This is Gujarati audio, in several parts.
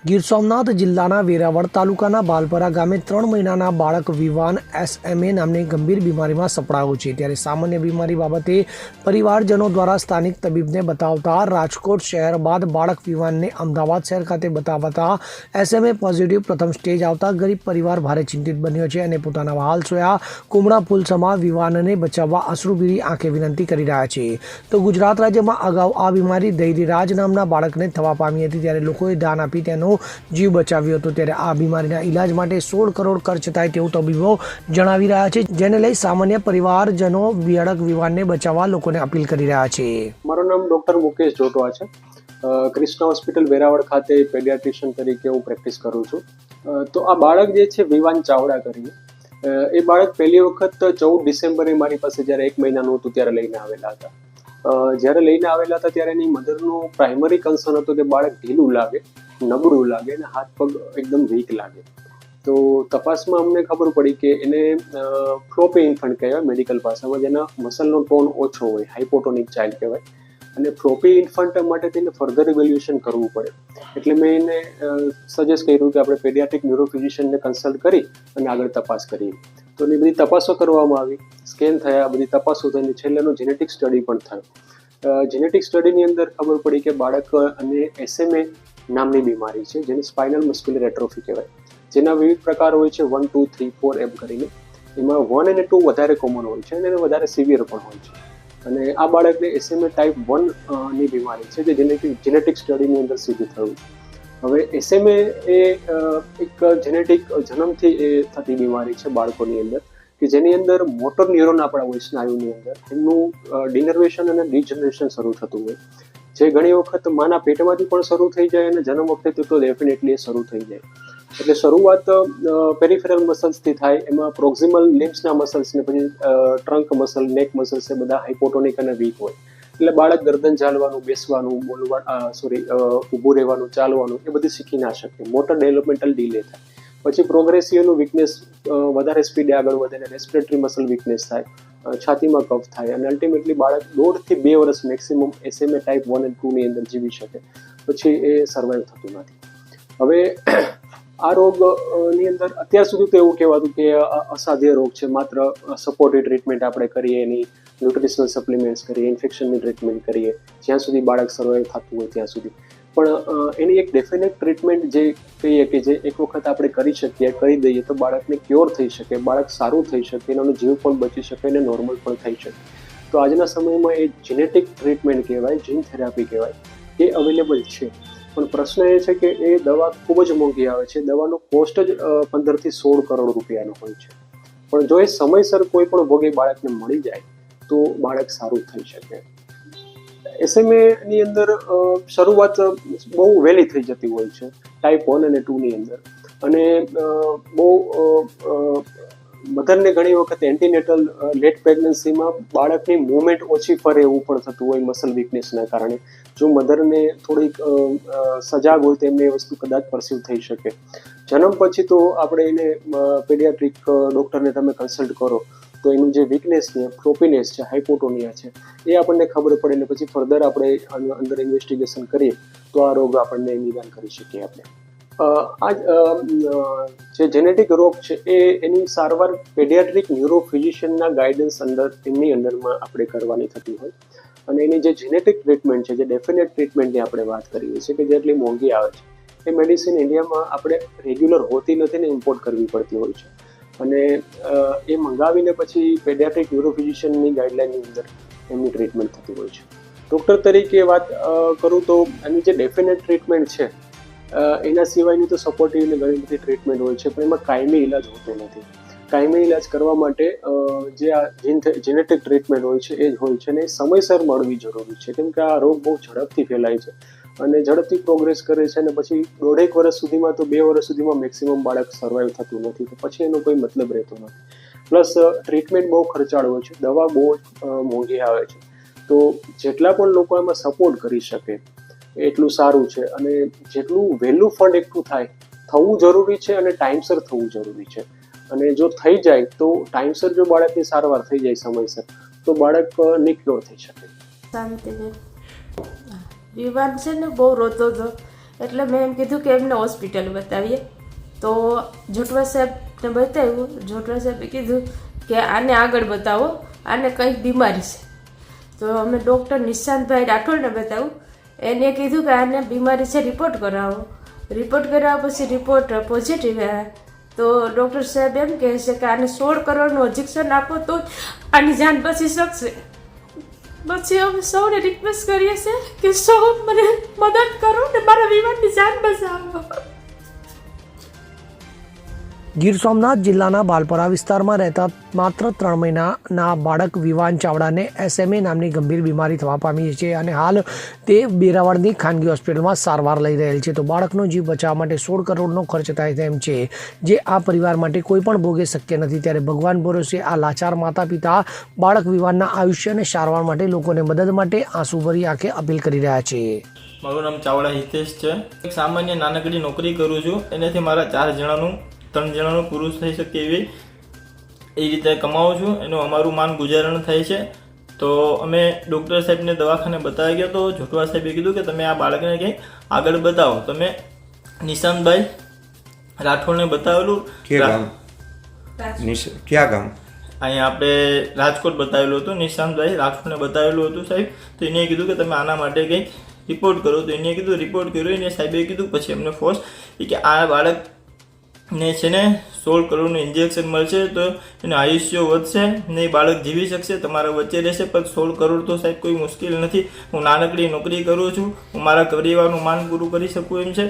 ગીર સોમનાથ જિલ્લાના વેરાવળ તાલુકાના બાલપરા ગામે 3 મહિનાના બાળક વિવાન SMA નામની ગંભીર બીમારીમાં સપડાયો છે। ત્યારે સામાન્ય બીમારી બાબતે પરિવારજનો દ્વારા સ્થાનિક તબીબને બતાવતા રાજકોટ શહેર બાદ બાળક વિવાનને અમદાવાદ શહેર ખાતે બતાવતા SMA પોઝિટિવ પ્રથમ સ્ટેજ આવતા ગરીબ પરિવાર ભારે ચિંતિત બન્યો છે અને પોતાના વહાલ સોયા કુમળા ફૂલ સમા વિવાનને બચાવવા આંસુભીની આંખે વિનંતી કરી રહ્યા છે। તો ગુજરાત રાજ્યમાં અગાઉ આ બીમારી ધૈર્યરાજ નામના બાળકને થવા પામી હતી, ત્યારે લોકોએ દાન આપી તેનો જીવ બચાવ્યો હતો। ત્યારે આ બીમારીના ઇલાજ માટે 16 કરોડ ખર્ચ થાય તેવું તબીબો જણાવી રહ્યા છે, જેને લઈ સામાન્ય પરિવારજનો બાળક વિવાનને બચાવવા લોકોને અપીલ કરી રહ્યા છે। મારું નામ ડોક્ટર મુકેશ જોટવા છે। કૃષ્ણા હોસ્પિટલ વેરાવળ ખાતે પેડિયાટ્રિશિયન તરીકે હું પ્રેક્ટિસ કરું છું। તો આ બાળક જે છે વિવાન ચાવડા કરીને, એ બાળક પહેલી વખત 14 ડિસેમ્બરે મારી પાસે જ્યારે 1 મહિનાનું હતું ત્યારે લઈને આવેલા હતા। જ્યારે લઈને આવેલા હતા ત્યારે એની મધરનું પ્રાઇમરી કન્સર્ન હતું કે બાળક ઢીલું લાગે, નબળું લાગે અને હાથ પગ એકદમ વીક લાગે। તો તપાસમાં અમને ખબર પડી કે એને ફ્લોપી ઇન્ફન્ટ કહેવાય મેડિકલ ભાષામાં, જેના મસલનો ટોન ઓછો હોય, હાઇપોટોનિક ચાઇલ્ડ કહેવાય। અને ફ્લોપી ઇન્ફન્ટ માટે તેને ફર્ધર ઇવેલ્યુએશન કરવું પડે, એટલે મેં એને સજેસ્ટ કર્યું કે આપણે પેડિયાટ્રિક ન્યુરોફિઝિશિયનને કન્સલ્ટ કરી અને આગળ તપાસ કરીએ। તો એની બધી તપાસો કરવામાં આવી, સ્કેન થયા, બધી તપાસો થઈને છેલ્લેનો જેનેટિક સ્ટડી પણ થયો। જેનેટિક સ્ટડીની અંદર ખબર પડી કે બાળક અને SMA નામની બીમારી છે, જેને સ્પાઇનલ મસ્ક્યુલર એટ્રોફી કહેવાય, જેના વિવિધ પ્રકાર હોય છે 1, 2, 3, 4 એમ કરીને। એમાં 1 અને 2 વધારે કોમન હોય છે અને વધારે સિવિયર પણ હોય છે। અને આ બાળકને SMA ટાઈપ 1 ની બીમારી છે, જે જેનેટિક સ્ટડીની અંદર સિદ્ધ થયું છે। હવે SMA એ એક જેનેટિક જન્મથી એ થતી બીમારી છે બાળકોની અંદર, કે જેની અંદર મોટર ન્યુરોન આપણા હોય સ્નાયુની અંદર, એમનું ડિનર્વેશન અને ડિજનરેશન શરૂ થતું હોય, જે ઘણી વખત માના પેટમાંથી પણ શરૂ થઈ જાય અને જન્મ વખતે તો ડેફિનેટલી એ શરૂ થઈ જાય। એટલે શરૂઆત પેરિફેરલ મસલ્સથી થાય, એમાં પ્રોક્સિમલ લિમ્સના મસલ્સ ને પછી ટ્રંક મસલ, નેક મસલ્સ એ બધા હાઇપોટોનિક અને વીક હોય, એટલે બાળક ગરદન ઝાલવાનું, બેસવાનું, ઊભું રહેવાનું, ચાલવાનું એ બધું શીખી ના શકે, મોટર ડેવલપમેન્ટલ ડીલે થાય। પછી પ્રોગ્રેસિવનું વીકનેસ વધારે સ્પીડે આગળ વધે અને રેસ્પિરેટરી મસલ વીકનેસ થાય, છાતીમાં કફ થાય અને અલ્ટિમેટલી બાળક 1.5 થી 2 વર્ષ મેક્સિમમ SMA ટાઈપ 1 અને 2 ની અંદર જીવી શકે, પછી એ સર્વાઈવ થતું નથી। હવે આ રોગની અંદર અત્યાર સુધી તો એવું કહેવાતું કે અસાધ્ય રોગ છે, માત્ર સપોર્ટિવ ટ્રીટમેન્ટ આપણે કરીએ, એની ન્યુટ્રિશનલ સપ્લિમેન્ટ્સ કરીએ, ઇન્ફેક્શનની ટ્રીટમેન્ટ કરીએ, જ્યાં સુધી બાળક સર્વાઈવ થતું હોય ત્યાં સુધી। પણ એની એક ડેફિનેટ ટ્રીટમેન્ટ જે કહીએ કે જે એક વખત આપણે કરી શકીએ, કરી દઈએ તો બાળકને ક્યોર થઈ શકે, બાળક સારું થઈ શકે, એનો જીવ પણ બચી શકે અને નોર્મલ પણ થઈ શકે। તો આજના સમયમાં એ જેનેટિક ટ્રીટમેન્ટ કહેવાય, જીન થેરાપી કહેવાય, એ અવેલેબલ છે। પણ પ્રશ્ન એ છે કે એ દવા ખૂબ જ મોંઘી આવે છે, દવાનો કોસ્ટ જ 15 થી 16 કરોડ રૂપિયાનો હોય છે। પણ જો એ સમયસર કોઈ પણ ભોગે બાળકને મળી જાય તો બાળક સારું થઈ શકે। SMA ની અંદર શરૂઆત બહુ વહેલી થઈ જતી હોય છે ટાઈપ 1 અને 2 ની અંદર, અને બહુ મધરને ઘણી વખત એન્ટીનેટલ લેટ પ્રેગ્નન્સીમાં બાળકની મૂવમેન્ટ ઓછી ફરે એવું પણ થતું હોય મસલ વીકનેસના કારણે। જો મધરને થોડીક સજાગ હોય તો એમને એ વસ્તુ કદાચ પરસીવ થઈ શકે। જન્મ પછી તો આપણે એને પેડિયાટ્રિક ડૉક્ટરને તમે કન્સલ્ટ કરો તો એનું જે વીકનેસ છે, ફ્લોપીનેસ છે, હાઇપોટોનિયા છે, એ આપણને ખબર પડે ને પછી ફર્ધર આપણે અંદર ઇન્વેસ્ટિગેશન કરીએ તો આ રોગ આપણને નિદાન કરી શકીએ આપણે। આ જે જેનેટિક રોગ છે એની સારવાર પેડિયાટ્રિક ન્યુરોફિઝિશિયનના ગાઈડન્સ અંદર, એમની અંડરમાં આપણે કરવાની થતી હોય, અને એની જે જેનેટિક ટ્રીટમેન્ટ છે, જે ડેફિનેટ ટ્રીટમેન્ટની આપણે વાત કરીએ છીએ કે જેટલી મોંઘી આવે છે, એ મેડિસિન ઇન્ડિયામાં આપણે રેગ્યુલર હોતી નથી ને ઇમ્પોર્ટ કરવી પડતી હોય છે, અને એ મંગાવીને પછી પેડિયાટ્રિક ન્યુરોફિઝિશિયનની ગાઈડલાઇનની અંદર એમની ટ્રીટમેન્ટ થતી હોય છે। ડૉક્ટર તરીકે વાત કરું તો એની જે ડેફિનેટ ટ્રીટમેન્ટ છે એના સિવાયની તો સપોર્ટિવની ઘણી બધી ટ્રીટમેન્ટ હોય છે, પણ એમાં કાયમી ઇલાજ હોતો નથી। કાયમી ઇલાજ કરવા માટે જે આ જેનેટિક ટ્રીટમેન્ટ હોય છે એ જ હોય છે, અને એ સમયસર મળવી જરૂરી છે, કેમ કે આ રોગ બહુ ઝડપથી ફેલાય છે અને ઝડપથી પ્રોગ્રેસ કરે છે, અને પછી 1.5 વર્ષ સુધીમાં તો 2 વર્ષ સુધીમાં મેક્સિમમ બાળક સર્વાઈવ થતું નથી, તો પછી એનો કોઈ મતલબ રહેતો નથી। પ્લસ ટ્રીટમેન્ટ બહુ ખર્ચાળ હોય છે, દવા બહુ મોંઘી આવે છે, તો જેટલા પણ લોકો એમાં સપોર્ટ કરી શકે એટલું સારું છે, અને જેટલું વહેલું ફંડ એકઠું થાય થવું જરૂરી છે અને ટાઈમસર થવું જરૂરી છે। અને જો થઈ જાય તો ટાઈમસર જો બાળકની સારવાર થઈ જાય સમયસર તો બાળક નિક્યોર થઈ શકે। શાંતિબેન વિવાન છે ને બહુ રોતો હતો, એટલે મેં એમ કીધું કે એમને હોસ્પિટલ બતાવીએ. તો જોટવા સાહેબને બતાવ્યું. જોટવા સાહેબે કીધું કે આને આગળ બતાવો, આને કંઈક બીમારી છે. તો અમે ડૉક્ટર નિશાંતભાઈ રાઠોડને બતાવ્યું. એને કીધું કે આને બીમારી છે, રિપોર્ટ કરાવો. રિપોર્ટ કરાવ્યા પછી રિપોર્ટ પોઝિટિવ આવ્યા. તો ડૉક્ટર સાહેબ એમ કહે છે કે આને 16 કરોડનું ઇન્જેક્શન આપો તો આની જાન બચી શકશે. પછી અમે સૌને રિક્વેસ્ટ કરીએ છીએ કે સૌ મને મદદ કરો ને મારા વિવાનની જાન બચાવો. ગીર સોમનાથ જિલ્લાના બાલપરા વિસ્તારમાં રહેતા માત્ર 3 મહિનાના બાળક વિવાન ચાવડાને SMA નામની ગંભીર બીમારી થવા પામી છે અને હાલ તે વેરાવળની ખાનગી હોસ્પિટલમાં સારવાર લઈ રહેલ છે. તો બાળકનો જીવ બચાવવા માટે 16 કરોડનો ખર્ચ થાય તેમ છે, જે આ પરિવાર માટે કોઈ પણ ભોગે શક્ય નથી. ત્યારે ભગવાન ભરોસે આ લાચાર માતા પિતા બાળક વિવાનના આયુષ્ય અને સારવાર માટે લોકોને મદદ માટે આંસુભરી આંખે અપીલ કરી રહ્યા છે. મારું નામ ચાવડા હિતેશ છે. એક સામાન્ય નાનકડી નોકરી કરું છું. એનાથી મારા 3 જણાનું પુરુષ થઈ શકે એવી એ રીતે કમાવું છું. એનું અમારું માન ગુજારણ થાય છે. તો અમે ડૉક્ટર સાહેબને દવાખાને બતાવી ગયા. તો જોટવા સાહેબે કીધું કે તમે આ બાળકને ક્યાંય આગળ બતાવો. તમે નિશાંતભાઈ રાઠોડને બતાવેલું. ક્યાં ગામ? અહીંયા આપણે રાજકોટ બતાવેલું હતું. નિશાંતભાઈ રાઠોડને બતાવેલું હતું સાહેબ. તો એને કીધું કે તમે આના માટે કંઈક રિપોર્ટ કરો. તો એને કીધું રિપોર્ટ કર્યો. એને સાહેબે કીધું પછી અમને ફોર્સ કે આ બાળક ને છે ને 16 કરોડનું ઇન્જેક્શન મળશે તો એને આયુષ્ય વધશે ને બાળક જીવી શકશે, તમારા વચ્ચે રહેશે. પણ 16 કરોડ તો સાહેબ કોઈ મુશ્કેલ નથી. હું નાનકડી નોકરી કરું છું, હું મારા પરિવારનું માન પૂરું કરી શકું એમ છે.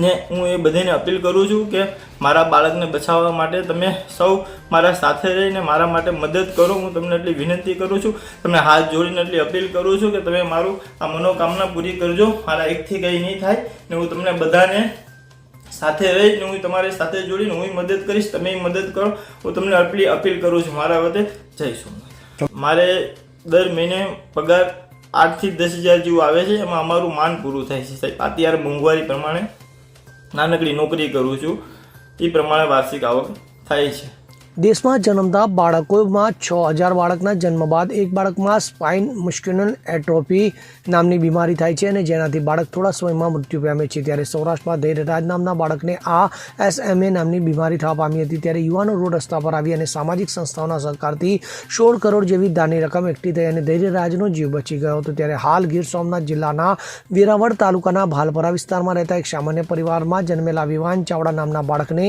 ને હું એ બધાને અપીલ કરું છું કે મારા બાળકને બચાવવા માટે તમે સૌ મારા સાથે રહીને મારા માટે મદદ કરો. હું તમને એટલી વિનંતી કરું છું, તમને હાથ જોડીને એટલી અપીલ કરું છું કે તમે મારું આ મનોકામના પૂરી કરજો. મારા એકથી કંઈ નહીં થાય ને હું તમને બધાને સાથે રહીને હું તમારી સાથે જોડીને હું મદદ કરીશ, તમે મદદ કરો. હું તમને અપીલ કરું છું મારા વતે. જય સોમનાથ. મારે દર મહિને પગાર 8 થી 10,000 જેવું આવે છે. એમાં અમારું માન પૂરું થાય છે સાહેબ. અત્યારે મોંઘવારી પ્રમાણે નાનકડી નોકરી કરું છું, એ પ્રમાણે વાર્ષિક આવક થાય છે. દેશમાં જન્મતા બાળકોમાં 6,000 બાળકના જન્મ બાદ એક બાળકમાં સ્પાઇન મસ્ક્યુલર એટ્રોફી નામની બીમારી થાય છે અને જેનાથી બાળક થોડા સમયમાં મૃત્યુ પામે છે. ત્યારે સૌરાષ્ટ્રમાં ધૈર્યરાજ નામના બાળકને આ SMA નામની બીમારી થવા પામી હતી. ત્યારે યુવાનો રોડ રસ્તા પર આવી અને સામાજિક સંસ્થાઓના સહકારથી 16 કરોડ જેવી દાનની રકમ એકઠી થઈ અને ધૈર્યરાજનો જીવ બચી ગયો હતો. ત્યારે હાલ ગીર સોમનાથ જિલ્લાના વેરાવળ તાલુકાના ભાલપરા વિસ્તારમાં રહેતા એક સામાન્ય પરિવારમાં જન્મેલા વિવાન ચાવડા નામના બાળકને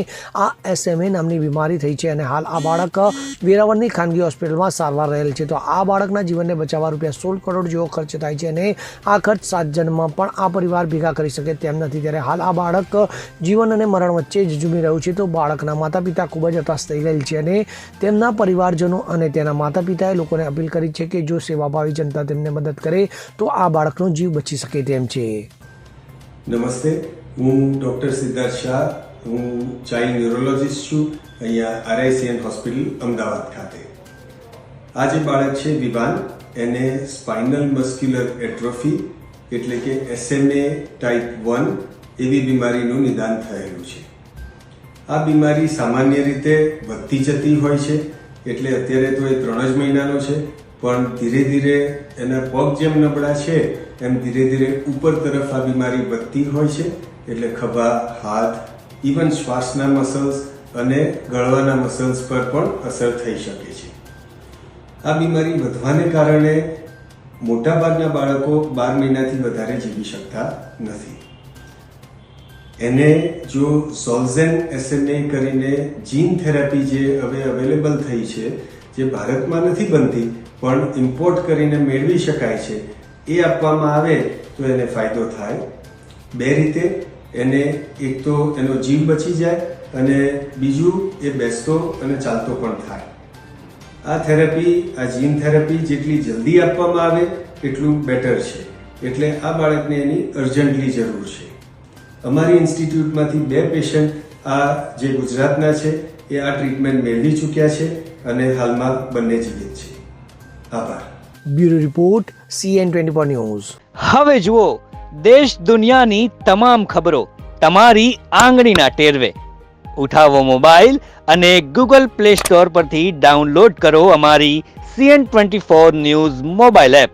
આ SMA નામની બીમારી થઈ છે અને હાલ આ બાળક વેરાવળની ખાનગી હોસ્પિટલમાં સારવાર રહેલ છે. તો આ બાળકના જીવનને બચાવવા ₹16 કરોડ જેવો ખર્ચ થાય છે અને આ ખર્ચ 7 જન્મમાં પણ આ પરિવાર ભેગા કરી શકે તેમ નથી. ત્યારે હાલ આ બાળક જીવન અને મરણ વચ્ચે જ ઝૂમી રહ્યું છે. તો બાળકના માતા પિતા ખૂબ જ હતાશ થઈ ગયેલ છે અને તેમના પરિવારજનો અને તેના માતા પિતાએ લોકોને અપીલ કરી છે કે જો સેવાભાવી જનતા તેમને મદદ કરે તો આ બાળકનો જીવ બચી શકે તેમ છે. નમસ્તે, હું ડૉક્ટર સિદ્ધાર્થ શાહ. હું ચાઇલ્ડ ન્યુરોલોજિસ્ટ છું અહીંયા RICN હોસ્પિટલ અમદાવાદ ખાતે. આ જે બાળક છે વિવાન, એને સ્પાઇનલ મસ્ક્યુલર એટ્રોફી એટલે કે SMA ટાઈપ 1 એવી બીમારીનું નિદાન થયેલું છે. આ બીમારી સામાન્ય રીતે વધતી જતી હોય છે. એટલે અત્યારે તો એ 3 જ મહિનાનો છે, પણ ધીરે ધીરે એના પગ જેમ નબળા છે એમ ધીરે ધીરે ઉપર તરફ આ બીમારી વધતી હોય છે. એટલે ખભા, હાથ, ઇવન શ્વાસના મસલ્સ અને ગળવાના મસલ્સ પર પણ અસર થઈ શકે છે. આ બીમારી વધવાને કારણે મોટાભાગના બાળકો 12 મહિનાથી વધારે જીવી શકતા નથી. એને જો સોલ્ઝેન SMA કરીને જીન થેરાપી જે હવે અવેલેબલ થઈ છે, જે ભારતમાં નથી બનતી પણ ઇમ્પોર્ટ કરીને મેળવી શકાય છે, એ આપવામાં આવે તો એને ફાયદો થાય. 2 રીતે. એને એક તો એનો જીવ બચી જાય અને બીજું એ બેસતો અને ચાલતો પણ થાય. આ થેરાપી, આ જીન થેરાપી જેટલી જલ્દી આપવામાં આવે એટલું બેટર છે. એટલે આ બાળકને એની અર્જન્ટલી જરૂર છે. અમારી ઇન્સ્ટિટ્યૂટમાંથી 2 પેશન્ટ આ જે ગુજરાતના છે એ આ ટ્રીટમેન્ટ મેળવી ચૂક્યા છે અને હાલમાં બંને જીવિત છે. આભાર. Bureau report CN24 news. હવે જુઓ દેશ દુનિયાની તમામ ખબરો તમારી આંગળીના ટેરવે. ઉઠાવો મોબાઈલ અને Google Play Store પરથી ડાઉનલોડ કરો અમારી CN24 ન્યૂઝ મોબાઈલ એપ.